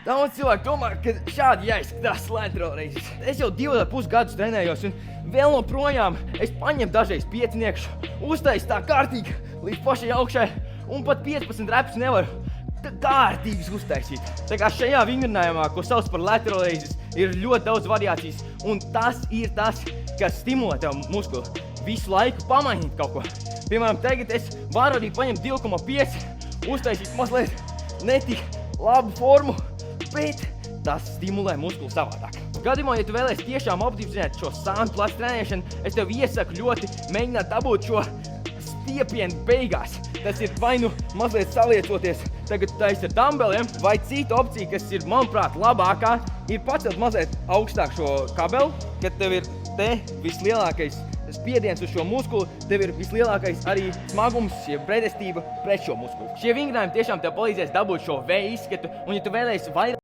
Daudz cilvēku domā, ka šādi jāizskatās laterālreizes. Es jau 2,5 gadus trenējos un vēl joprojām es paņemu dažreiz pieciniekšu, uztaisu tā kārtīgi līdz pašai augšai un pat 15 repus nevaru kārtīgas uztaisīt. Tā kā šajā vingrinājumā, ko sauc par laterālreizes, ir ļoti daudz variācijas un tas ir tas, kas stimulē tev muskuli. Visu laiku pamainīt kaut ko. Piemēram, tagad es varu arī paņemt 2,5, uztaisīt mazliet netik labu formu, bet tas stimulē muskuli savādāk. Gadījumā, ja tu vēlies tiešām optimizēt šo sānu placu trenēšanu, es tev iesaku ļoti mēģināt dabūt šo stiepienu beigās. Tas ir vai nu mazliet saliecoties, tagad taisi ar dumbbelliem, vai cita opcija, kas ir, manuprāt, labākā, ir pacelt mazliet augstāk šo kabeli, kad tev ir te vislielākais spiediens uz šo muskuli, tev ir vislielākais arī smagums, jeb pretestība pret šo muskuli. Šie vingrinājumi tiešām tev palīdzēs dabūt šo V izskatu, un ja tu vēlēsi vairāk